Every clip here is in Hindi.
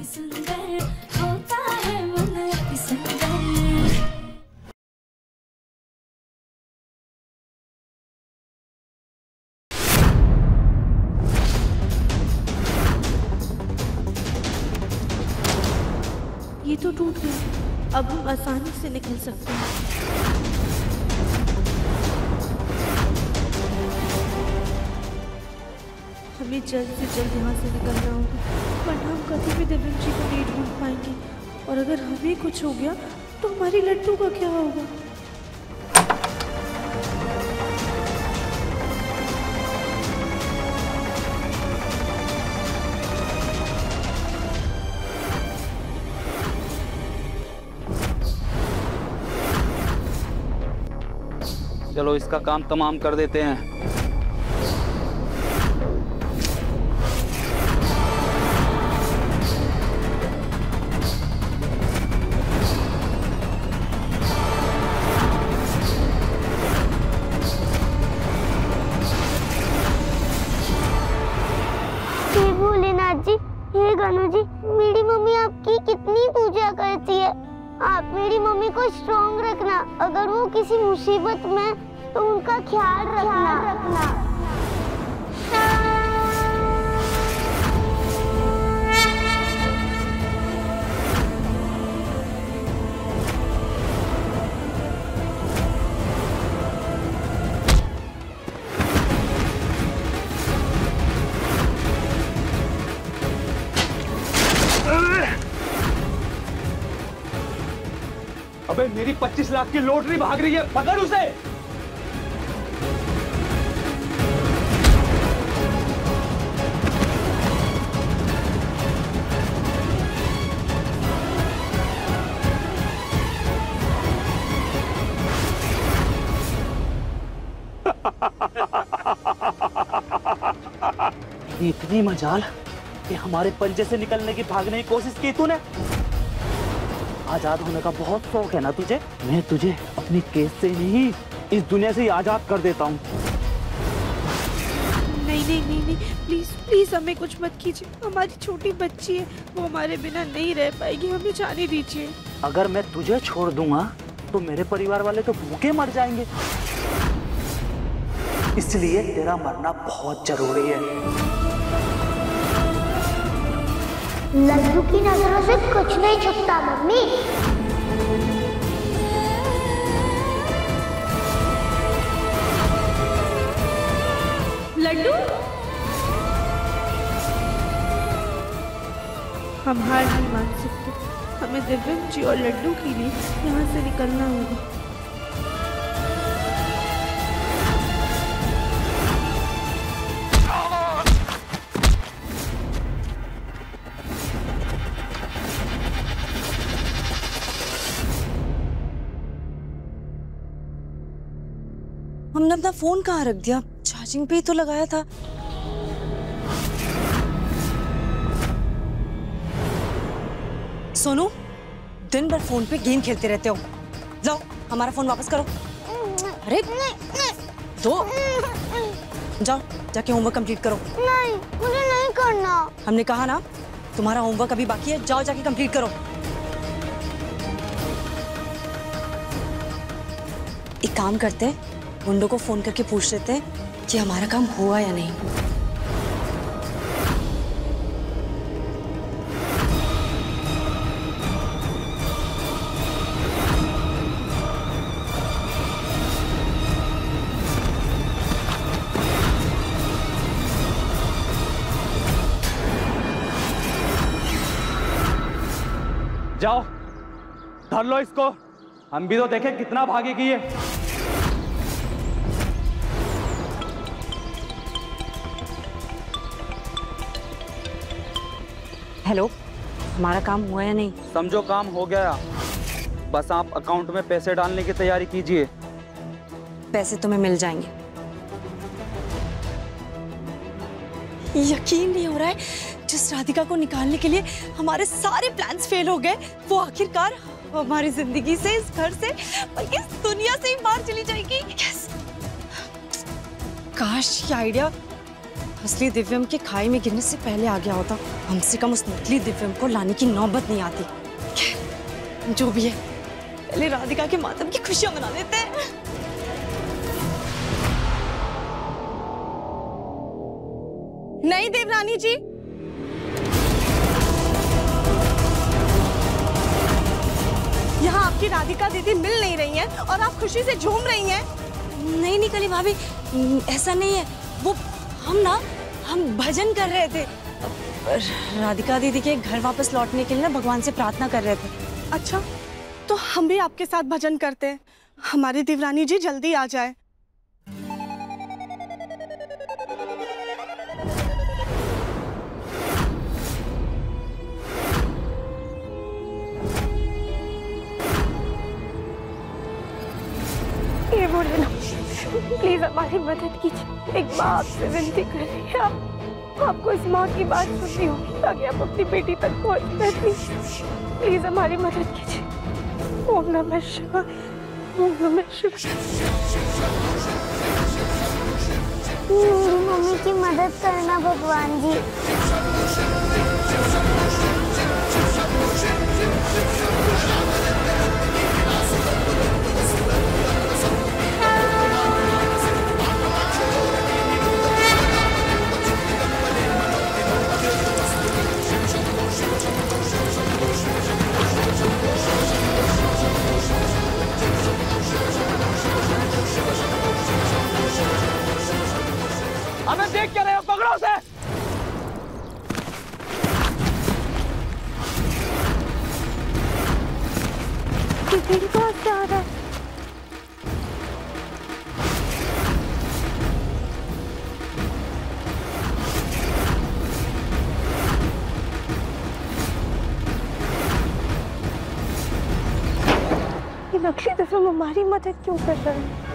सुंदर होता है मन अति सुंदर। ये तो टूट गया, अब हम आसानी से निकल सकते हैं। हमें जल्द से जल्द यहाँ से निकलना होगा, वरना हम कभी भी दिव्यम जी को नहीं ढूंढ पाएंगे। और अगर हमें कुछ हो गया तो हमारी लड्डू का क्या होगा? चलो इसका काम तमाम कर देते हैं। हे भोलेनाथ जी, हे गणु जी, मेरी मम्मी आपकी कितनी पूजा करती है। आप मेरी मम्मी को स्ट्रॉन्ग रखना, अगर वो किसी मुसीबत में तो उनका ख्याल रखना। अबे मेरी 25 लाख की लॉटरी भाग रही है, पकड़ उसे। इतनी मजाल कि हमारे पंजे से निकलने की भागने की कोशिश की तूने। आजाद होने का बहुत शौक है ना तुझे? मैं तुझे अपनी केस से नहीं, इस दुनिया से ही आजाद कर देता हूँ। नहीं नहीं नहीं नहीं, प्लीज प्लीज हमें कुछ मत कीजिए। हमारी छोटी बच्ची है, वो हमारे बिना नहीं रह पाएगी, हमें जाने दीजिए। अगर मैं तुझे छोड़ दूंगा तो मेरे परिवार वाले तो भूखे मर जाएंगे, इसलिए तेरा मरना बहुत जरूरी है। लड्डू की नजरों से कुछ नहीं छुपता मम्मी। लड्डू, हम हार नहीं मान सकते। हमें दिव्यम जी और लड्डू के लिए यहाँ से निकलना होगा। हमने अपना फोन कहाँ रख दिया? चार्जिंग पे ही तो लगाया था। सोनू, दिन भर फोन पे गेम खेलते रहते हो। जाओ हमारा फोन वापस करो। अरे दो, जाओ जाके होमवर्क कंप्लीट करो। नहीं, मुझे नहीं करना। हमने कहा ना, तुम्हारा होमवर्क अभी बाकी है, जाओ जाके कंप्लीट करो। एक काम करते हैं, गुंडों को फोन करके पूछ लेते हैं कि हमारा काम हुआ या नहीं। जाओ धर लो इसको, हम भी तो देखें कितना भागेगी ये। हेलो, हमारा काम हुआ या नहीं? समझो काम हो गया, बस आप अकाउंट में पैसे डालने की तैयारी कीजिए। पैसे तुम्हें मिल जाएंगे। यकीन नहीं हो रहा है, जिस राधिका को निकालने के लिए हमारे सारे प्लान्स फेल हो गए, वो आखिरकार हमारी जिंदगी से, इस घर से, इस दुनिया से ही बाहर चली जाएगी। यस! काश ये आइडिया असली दिव्यम के खाई में गिरने से पहले आ गया होता, कम से कम उस नकली दिव्यम को लाने की नौबत नहीं आती। खैर, जो भी है, पहले राधिका के मातम की खुशियां मना लेते हैं। नहीं देवरानी जी, यहाँ आपकी राधिका दीदी मिल नहीं रही हैं और आप खुशी से झूम रही हैं। नहीं निकली भाभी, ऐसा नहीं है। वो हम भजन कर रहे थे। राधिका दीदी के घर वापस लौटने के लिए ना भगवान से प्रार्थना कर रहे थे। अच्छा, तो हम भी आपके साथ भजन करते हैं। हमारी देवरानी जी जल्दी आ जाए। ये बोले ना, प्लीज हमारी मदद कीजिए। एक माँ आपसे विनती कर रही है, आपको इस माँ की बात सुननी होगी ताकि आप अपनी बेटी तक पहुँच पाए। प्लीज हमारी मदद कीजिए। ओम नमः शिवाय, ओम नमः शिवाय। मेरी मम्मी की मदद करना भगवान जी। हमें देख क्या रहे हो? पकड़ो उसे। किसी को क्या आ रहा है? ये नकली दिव्यम हमारी मदद क्यों कर रहा है?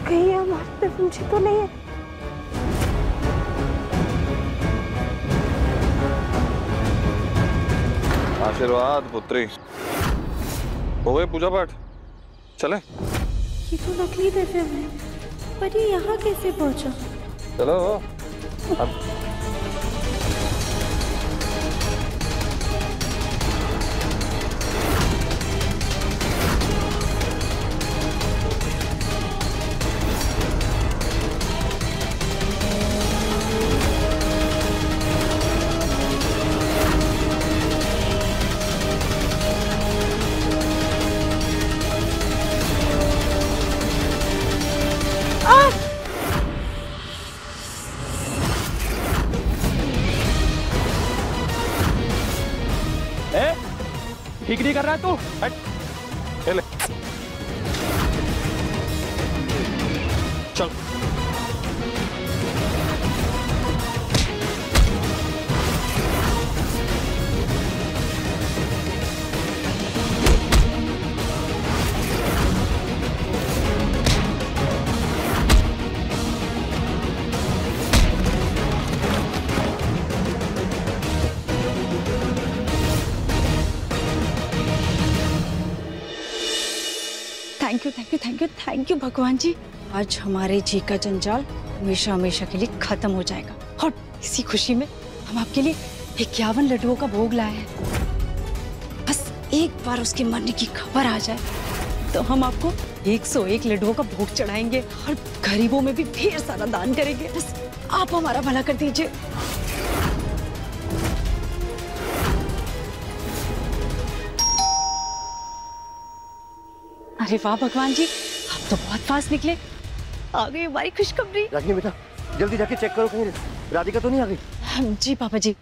कहीं ये हमारी दिव्यम जी तो नहीं है? आशीर्वाद पुत्री। हो गए पूजा पाठ? चले? ये तो नकली दिव्यम है, पर ये यहाँ कैसे पहुँचा? चलो अब। ठीक नहीं कर रहा है तू? हट, ले। चल। थैंक यू भगवान जी। आज हमारे जी का जंजाल हमेशा हमेशा के लिए खत्म हो जाएगा और इसी खुशी में हम आपके लिए 51 लड्डुओं का भोग लाए हैं। बस एक बार उसके मरने की खबर आ जाए तो हम आपको 101 लड्डुओं का भोग चढ़ाएंगे और गरीबों में भी ढेर सारा दान करेंगे। बस आप हमारा भला कर दीजिए। अरे वाह भगवान जी, आप तो बहुत फास्ट निकले। आ गई हमारी खुशखबरी। रागिनी बेटा, जल्दी जाके चेक करो कहीं राधिका तो नहीं आ गई। जी पापा जी।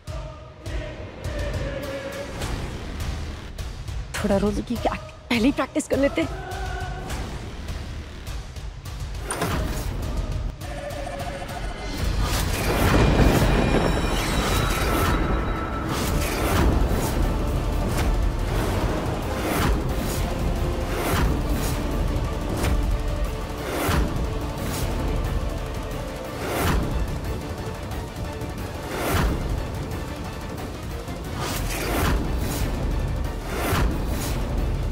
थोड़ा रोज की पहले ही प्रैक्टिस कर लेते।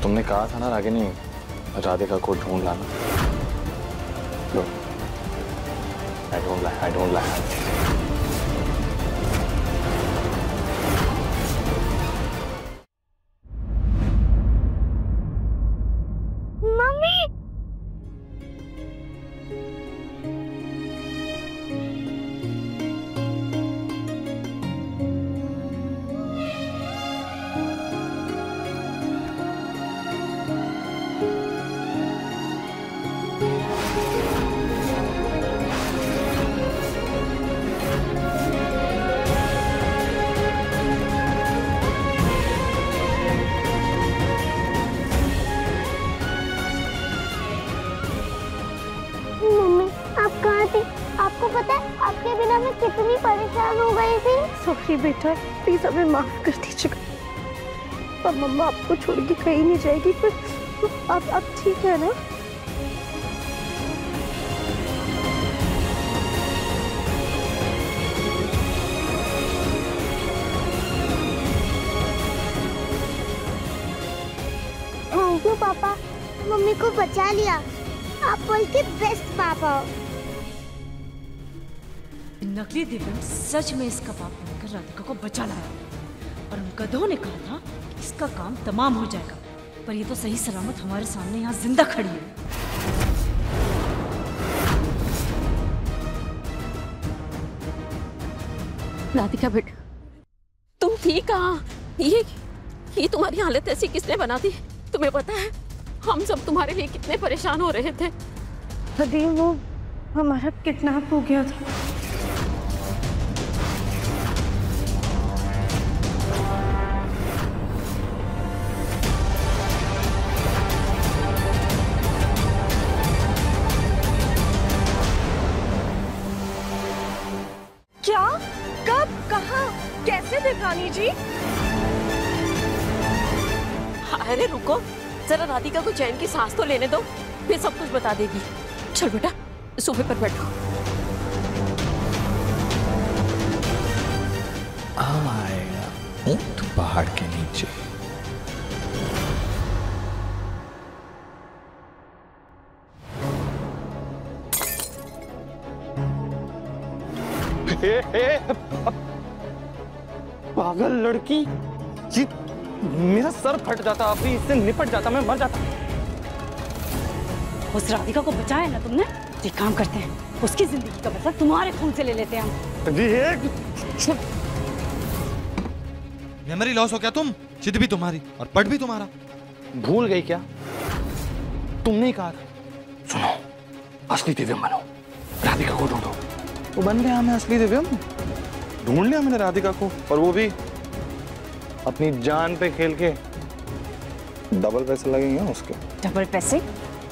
तुमने कहा था ना रागिनी, राधिका को ढूंढ लाना। लो I don't lie, I don't lie. Mummy आपको पता है आपके बिना मैं कितनी परेशान हो गई थी। सॉरी बेटा, प्लीज हमें माफ कर दीजिएगा। अब मम्मा आपको छोड़ के कहीं नहीं जाएगी, पर आप ठीक है ना? थैंक यू पापा, मम्मी को बचा लिया। आप वर्ल्ड के बेस्ट पापा हो। नकली दिव्यांग सच में इसका पाप बनकर राधिका को बचा लाया और उन गधों ने कहा था कि इसका काम तमाम हो जाएगा, पर ये तो सही सलामत हमारे सामने यहाँ जिंदा खड़ी है। राधिका बेटा, तुम थी कहाँ? ये तुम्हारी हालत ऐसी किसने बना दी? तुम्हें पता है हम सब तुम्हारे लिए कितने परेशान हो रहे थे। अरे वो हमारा किडनैप हो गया था। क्या? कब? कहाँ? कैसे देवरानी जी? अरे रुको जरा, राधिका को चैन की सांस तो लेने दो, फिर सब कुछ बता देगी। चल बेटा सोफे पर बैठो। आएगा ऊंट पहाड़ के नीचे। पागल लड़की, जी मेरा सर फट जाता, अभी इससे निपट जाता, मैं मर जाता। उस राधिका को बचाया ना तुमने, तो एक काम करते हैं, उसकी जिंदगी का बदला तुम्हारे खून से ले लेते हैं हम। मेमोरी लॉस हो क्या तुम? जिद भी तुम्हारी और पट भी तुम्हारा। भूल गई क्या? तुमने ही कहा था। सुनो, असली दिव्यम बनो, राधिका को ढूंढो। तो बन गया हमें असली दिव्यम, ढूंढ लिया मैंने राधिका को, और वो भी अपनी जान पे खेल के। डबल पैसे लगेंगे उसके। डबल पैसे?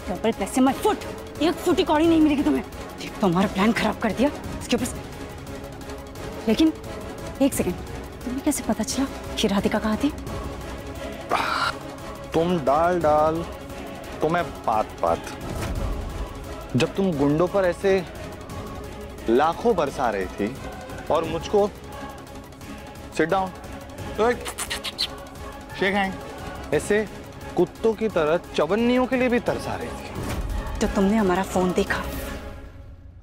डबल पैसे मत फुट, एक फुटी कौड़ी नहीं मिलेगी तुम्हें। ठीक तो हमारा प्लान खराब कर दिया इसके ऊपर। लेकिन एक सेकंड, तुम्हें कैसे पता चला कि राधिका कहाँ थी? तुम डाल डाल तो मैं पात पात। जब तुम गुंडों पर ऐसे लाखों बरसा रही थी और मुझको सिट डाउन शेक हैंड ऐसे कुत्तों की तरह चवन्नियों के लिए भी तरसा रही थी, तो तुमने हमारा फोन देखा?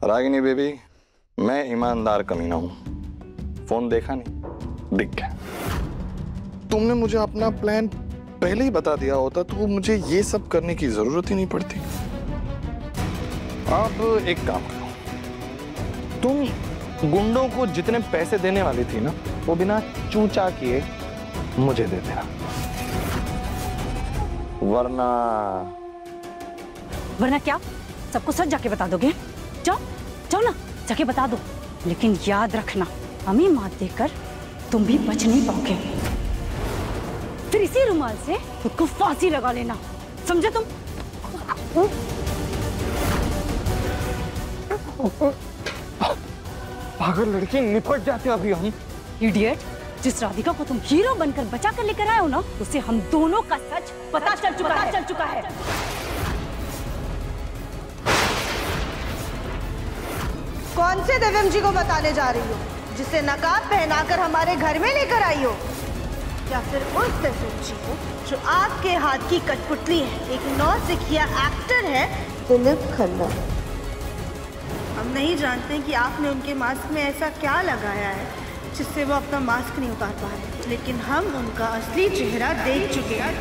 रागिनी बेबी, मैं ईमानदार कमीना हूं। फोन देखा नहीं, दिख गया। तुमने मुझे अपना प्लान पहले ही बता दिया होता तो मुझे ये सब करने की जरूरत ही नहीं पड़ती। अब एक काम करो, तुम गुंडों को जितने पैसे देने वाली थी ना, वो बिना चूचा किए मुझे दे देना, वरना क्या सबको सच जाके बता दोगे? जाओ जाओ ना, जाके बता दो। लेकिन याद रखना, हमें मात देकर तुम भी बच नहीं पाओगे। फिर इसी रुमाल से खुद को फांसी लगा लेना, समझे तुम? पागल लड़की, निपट जाते अभी हम। इडियट, जिस राधिका को तुम हीरो बनकर बचा कर लेकर आए हो ना, उसे हम दोनों का सच पता चल चुका है। कौन से दिव्यम जी को बताने जा रही हो, जिसे नकाब पहनाकर हमारे घर में लेकर आई हो? या फिर उस दिव्यम जी को जो आपके हाथ की कठपुतली है, एक नौसिखिया एक्टर है, दिलीप खन्ना? हम नहीं जानते कि आपने उनके मास्क में ऐसा क्या लगाया है जिससे वो अपना मास्क नहीं उतार पा रहे, लेकिन हम उनका असली चेहरा देख चुके हैं।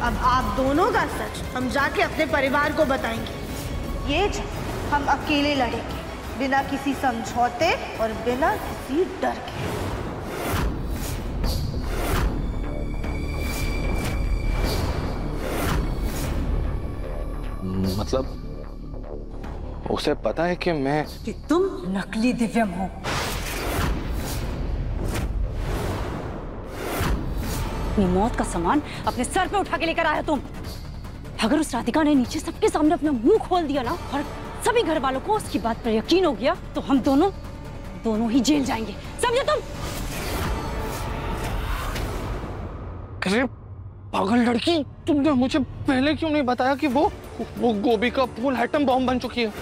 अब आप दोनों का सच हम जाके अपने परिवार को बताएंगे। ये जंग हम अकेले लड़ेंगे, बिना किसी समझौते और बिना किसी डर के। मतलब उसे पता है कि मैं कि तुम नकली दिव्यम हो। अपनी मौत का सामान अपने सर पे उठा के लेकर आया तुम। अगर उस राधिका ने नीचे सबके सामने अपना मुंह खोल दिया ना और सभी घर वालों को उसकी बात पर यकीन हो गया तो हम दोनों ही जेल जाएंगे, समझे तुम? अरे पागल लड़की, तुमने मुझे पहले क्यों नहीं बताया कि वो गोभी का फूल एटम बम बन चुकी है?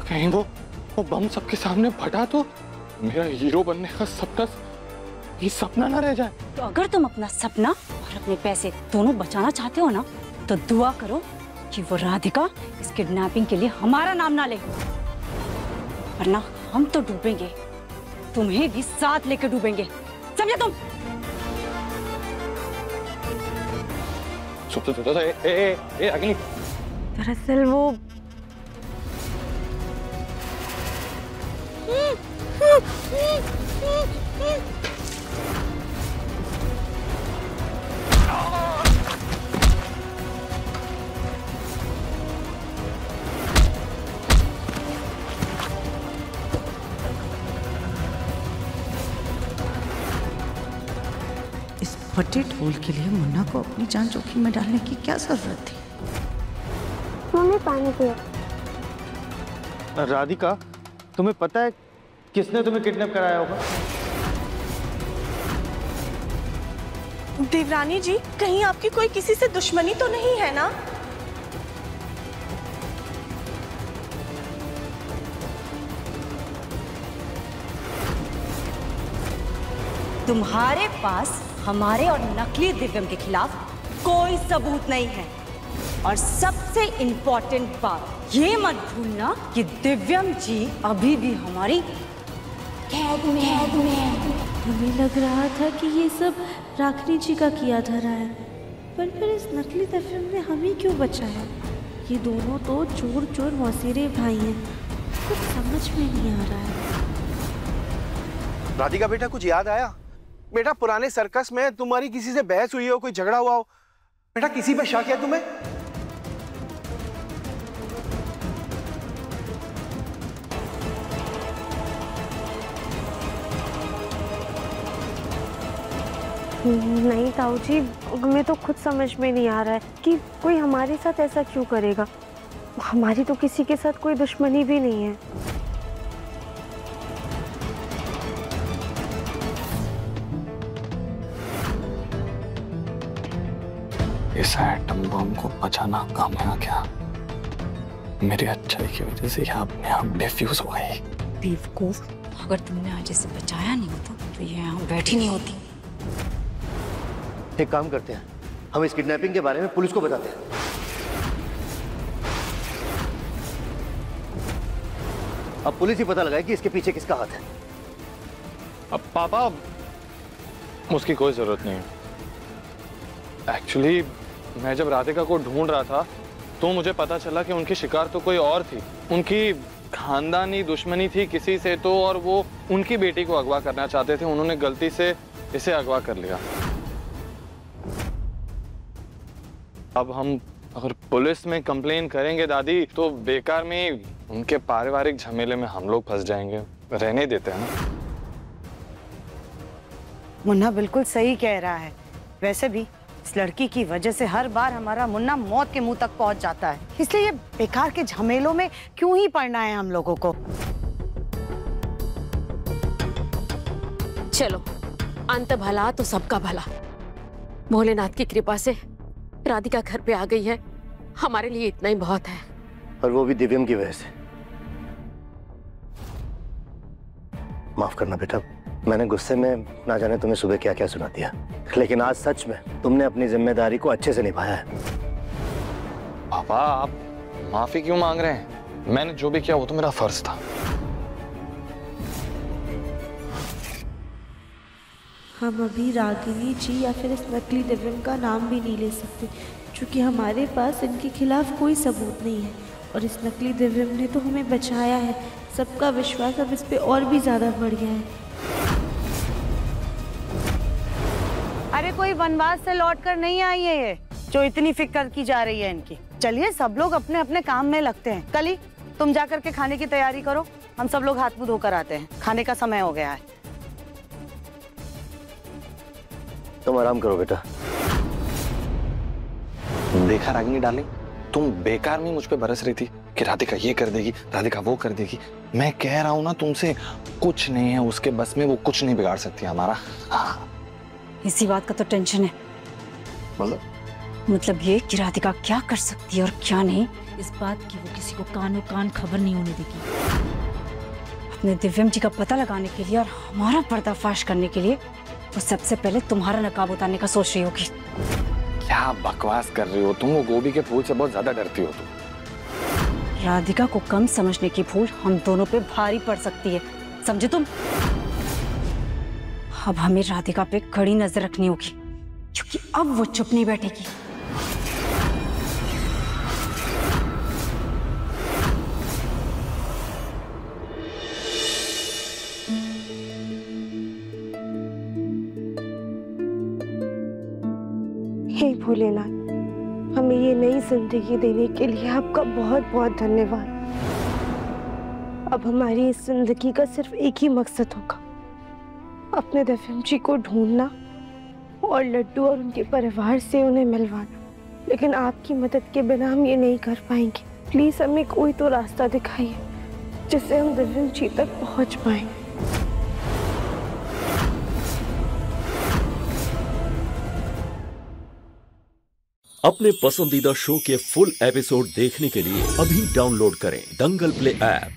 कहीं वो बम सबके सामने फटा तो मेरा हीरो बनने का सपना ये सपना ना रह जाए। तो अगर तुम अपना सपना और अपने पैसे दोनों बचाना चाहते हो ना तो दुआ करो कि वो राधिका इस किडनैपिंग के लिए हमारा नाम ना ले, वरना हम तो डूबेंगे, तुम्हें भी साथ लेकर डूबेंगे, समझे तुम? अग्नि, दरअसल वो इस फटे ढोल के लिए मुन्ना को अपनी जान जोखिम में डालने की क्या जरूरत थी? मम्मी पानी पियो। राधिका, तुम्हें पता है किसने तुम्हें किडनैप कराया होगा? देवरानी जी, कहीं आपकी कोई किसी से दुश्मनी तो नहीं है ना? तुम्हारे पास हमारे और नकली दिव्यम के खिलाफ कोई सबूत नहीं है, और सबसे इम्पोर्टेंट बात ये मत भूलना कि दिव्यम जी अभी भी हमारी कैद में। हमें लग रहा था कि ये सब राखनी जी का किया धरा है, पर फिर इस नकली दिव्यम ने हमें क्यों बचाया? ये दोनों तो चोर मौसेरे भाई हैं, कुछ समझ में नहीं आ रहा है। राधिका बेटा, कुछ याद आया? बेटा, पुराने सर्कस में तुम्हारी किसी से बहस हुई हो, कोई झगड़ा हुआ हो, बेटा किसी पे शक है तुम्हें? नहीं ताऊ जी, हमें तो खुद समझ में नहीं आ रहा है कि कोई हमारे साथ ऐसा क्यों करेगा। हमारी तो किसी के साथ कोई दुश्मनी भी नहीं है। इस एटम बम को बचाना काम है क्या? मेरी अच्छाई की वजह से यह अपने आप डिफ्यूज हो गई। बेवकूफ, अगर तुमने आज इसे बचाया नहीं होता तो ये यहाँ बैठी नहीं होती। एक काम करते हैं, हम इस किडनैपिंग के बारे में पुलिस को बताते हैं। अब पुलिस ही पता लगाए कि इसके पीछे किसका हाथ है। अब पापा, उसकी कोई जरूरत नहीं है। एक्चुअली मैं जब राधिका को ढूंढ रहा था तो मुझे पता चला कि उनकी शिकार तो कोई और थी। उनकी खानदानी दुश्मनी थी किसी से तो, और वो उनकी बेटी को अगवा करना चाहते थे। उन्होंने गलती से इसे अगवा कर लिया। अब हम अगर पुलिस में कंप्लेन करेंगे दादी तो बेकार में उनके पारिवारिक झमेले में हम लोग फंस जाएंगे। रहने देते हैं ना। मुन्ना बिल्कुल सही कह रहा है। वैसे भी इस लड़की की वजह से हर बार हमारा मुन्ना मौत के मुंह तक पहुंच जाता है, इसलिए ये बेकार के झमेलों में क्यों ही पड़ना है हम लोगों को। चलो, अंत भला तो सबका भला। भोलेनाथ की कृपा से राधिका घर पे आ गई है, हमारे लिए इतना ही बहुत है। और वो भी दिव्यम की वजह से। माफ करना बेटा, मैंने गुस्से में ना जाने तुम्हें सुबह क्या क्या सुना दिया, लेकिन आज सच में तुमने अपनी जिम्मेदारी को अच्छे से निभाया है। पापा, आप माफी क्यों मांग रहे हैं? मैंने जो भी किया वो तो मेरा फर्ज था। हम अभी रागिनी जी या फिर इस नकली दिव्यम का नाम भी नहीं ले सकते, क्योंकि हमारे पास इनके खिलाफ कोई सबूत नहीं है। और इस नकली दिव्यम ने तो हमें बचाया है। सबका विश्वास अब इस पे और भी ज़्यादा बढ़ गया है। अरे कोई वनवास से लौट कर नहीं आई है ये, जो इतनी फिक्र की जा रही है इनकी। चलिए सब लोग अपने अपने काम में लगते हैं। कल ही तुम जा करके खाने की तैयारी करो, हम सब लोग हाथ मुंह धोकर आते हैं, खाने का समय हो गया है। तुम आराम करो बेटा। देखा रागिनी डार्लिंग, तुम बेकार में मुझ पे बरस रही थी कि राधिका ये कर देगी, राधिका वो कर देगी। मैं कह रहा हूं ना तुमसे, कुछ नहीं है उसके बस में, वो कुछ नहीं बिगाड़ सकती हमारा। इसी बात का तो टेंशन है। मतलब ये कि राधिका क्या कर सकती है और क्या नहीं, इस बात की वो किसी को कानो कान खबर नहीं होने देगी। अपने दिव्यम जी का पता लगाने के लिए और हमारा पर्दाफाश करने के लिए वो सबसे पहले तुम्हारा नकाब उतारने का सोच रही होगी। क्या बकवास कर रही हो तुम? वो गोभी के फूल से बहुत ज्यादा डरती हो तुम। राधिका को कम समझने की भूल हम दोनों पे भारी पड़ सकती है, समझे तुम? अब हमें राधिका पे कड़ी नजर रखनी होगी, क्योंकि अब वो चुप नहीं बैठेगी। हे भोलेनाथ, हमें ये नई जिंदगी देने के लिए आपका बहुत बहुत धन्यवाद। अब हमारी इस जिंदगी का सिर्फ एक ही मकसद होगा, अपने दिव्यम जी को ढूंढना और लड्डू और उनके परिवार से उन्हें मिलवाना। लेकिन आपकी मदद के बिना हम ये नहीं कर पाएंगे। प्लीज हमें कोई तो रास्ता दिखाइए जिससे हम दिव्यम जी तक पहुंच पाएं। अपने पसंदीदा शो के फुल एपिसोड देखने के लिए अभी डाउनलोड करें दंगल प्ले ऐप।